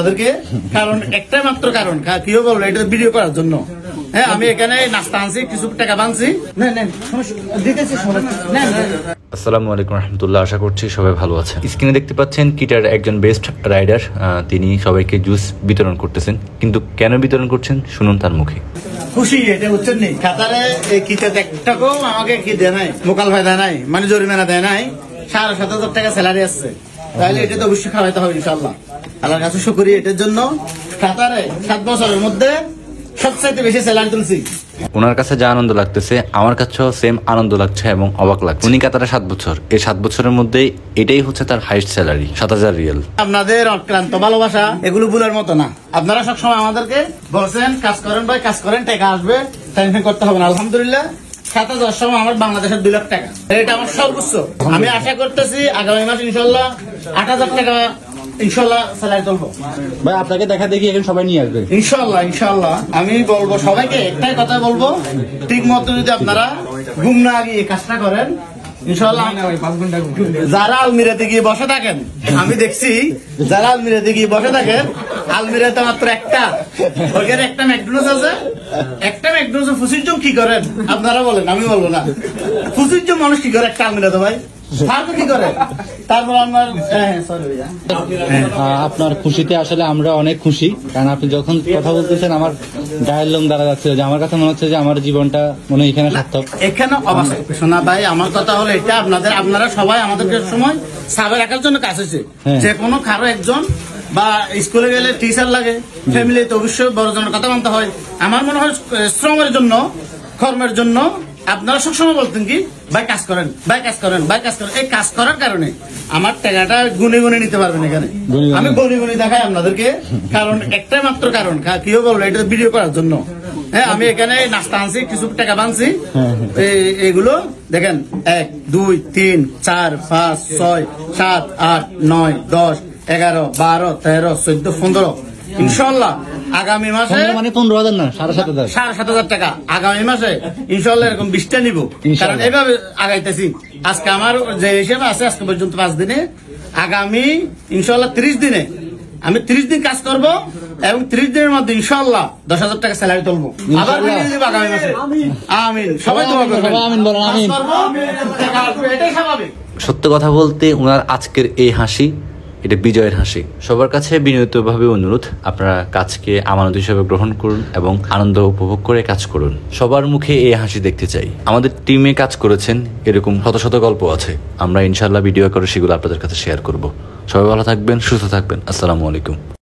তাদেরকে কারণ একটাই মাত্র কারণ কি বলবো এটা ভিডিও করার জন্য। হ্যাঁ, আমি এখানে নাস্তা আনছি, কিছু টাকা বানছি। আসসালামু আলাইকুম রহমতুল্লাহ, আশা করছি সবাই ভালো আছেন। স্ক্রিনে দেখতে পাচ্ছেন কিটার একজন বেস্ট রাইডার, তিনি সবাইকে জুস বিতরণ করতেছেন। কিন্তু কেন বিতরণ করছেন শুনুন তার মুখে। খুশি এটা বুঝছেন নি, কাতারে এই কিটা একটাকেও আমাকে কি দেয় নাই, মোকাল ভাই দেয় নাই, মানে জরিমানা দেয় নাই। 7,500 টাকা স্যালারি আসছে, তাহলে এটা তো অবশ্যই খাওয়াইতে হবে ইনশাল্লাহ। আল্লাহর কাছে শুকরিয়া এটার জন্য। কাতারে 7 বছরের মধ্যে সবচাইতে বেশি স্যালারি তুলছি। ওনার কাছে যা আনন্দ লাগতেছে আমার কাছেও সেম আনন্দ লাগছে এবং অবাক লাগছে। উনি কাতারে 7 বছর, এই 7 বছরের মধ্যে এটাই হচ্ছে তার হাইস্ট স্যালারি, 7,000 রিয়াল। আপনাদের অক্লান্ত ভালোবাসা এগুলো ভুলের মতো না। আপনারা সবসময় আমাদেরকে বলছেন কাজ করেন ভাই, কাজ করেন, টাকা আসবে, টেনশন করতে হবে না। আলহামদুলিল্লাহ 7,000 সময় আমার বাংলাদেশের 2 লাখ টাকা, এটা আমার সর্বোচ্চ। আমি আশা করতেছি আগামী মাস ইনশাল্লাহ 8,000 টাকা ইনশাল্লাহ স্যালারি তুলবো ভাই। আপনাকে দেখা দেখি এখন সবাই নিয়ে আসবে ইনশাল্লাহ। ইনশাল্লাহ আমি বলবো সবাইকে একটাই কথা বলবো, ঠিক মতো যদি আপনারা ঘুম না গিয়ে কাজটা করেন ইনশাল্লাহ। যারা আলমিরাতে গিয়ে বসে থাকেন, আমি দেখছি যারা আলমিরাতে গিয়ে বসে থাকেন, আলমিরাতে মাত্র একটা, ওইখানে একটা ম্যাকডোনাল্ডস আছে, একটা ম্যাকডোনাল্ডস। ফুসির কি করেন আপনারা বলেন, আমি বলবো না। ফুসির মানুষ কি করে একটা আলমিরাতে ভাই, কি করে? তারপর আমার আপনার খুশিতে আসলে আমরা অনেক খুশি, কারণ আপনি যখন কথা বলতেছেন আমার গায়ের লোম দাঁড়া যাচ্ছে, যে আমার কাছে মনে হচ্ছে যে আমার জীবনটা মনে হয় এখানে সার্থক। এখানে অবশ্যই শোনা ভাই, আমার কথা হলো এটা, আপনারা সবাই আমাদেরকে সময় সাবে রাখার জন্য কাজ হয়েছে। যে কোনো কারো একজন বা স্কুলে গেলে টিচার লাগে, ফ্যামিলিতে অবশ্যই বড়জনের কথা মানতে হয়। আমার মনে হয় শ্রমের জন্য, কর্মের জন্য আপনারা সবসময় বলতেন কি ভাই কাজ করেন, ভাই কাজ করেন, ভাই কাজ করেন। এই কাজ করার কারণে আমার টাকাটা গুনে গুনে নিতে পারবেন এখানে। আমি গুনে গুনে দেখাই আপনাদেরকে, কারণ একটাই মাত্র কারণ কি বলবো এটা ভিডিও করার জন্য। হ্যাঁ, আমি এখানে নাস্তা আনছি, কিছু টাকা বানছি। এগুলো দেখেন 1 2 3 4 5 6 7 8 9 10 11 12 13 14 15 ইনশাল্লাহ আগামী মাসে, মানে 15,000 না 7,500 7,500 টাকা আগামী মাসে ইনশাল্লাহ এরকম 20টা নিব। কারণ এভাবে আগাইতেছি। আজকে আমার যে হিসেবে আছে আজকে পর্যন্ত 5 দিনে, আগামী ইনশাল্লাহ 30 দিনে আমি 30 দিন কাজ করব এবং 30 দিনের মধ্যে ইনশাল্লাহ 10,000 টাকা স্যালারি তুলবো। আবার দিব আগামী মাসে। আমিন, সবাই দোয়া করবেন। আমিন বলেন, আমিন। এটাই স্বাভাবিক। সত্য কথা বলতে ওনার আজকের এই হাসি, এটা বিজয়ের হাসি। সবার কাছে বিনীতভাবে অনুরোধ, আপনারা কাজকে আমানত হিসেবে গ্রহণ করুন এবং আনন্দ উপভোগ করে কাজ করুন। সবার মুখে এই হাসি দেখতে চাই। আমাদের টিমে কাজ করেছেন এরকম শত শত গল্প আছে, আমরা ইনশাল্লাহ ভিডিও করে সেগুলো আপনাদের কাছে শেয়ার করব। সবাই ভালো থাকবেন, সুস্থ থাকবেন। আসসালামু আলাইকুম।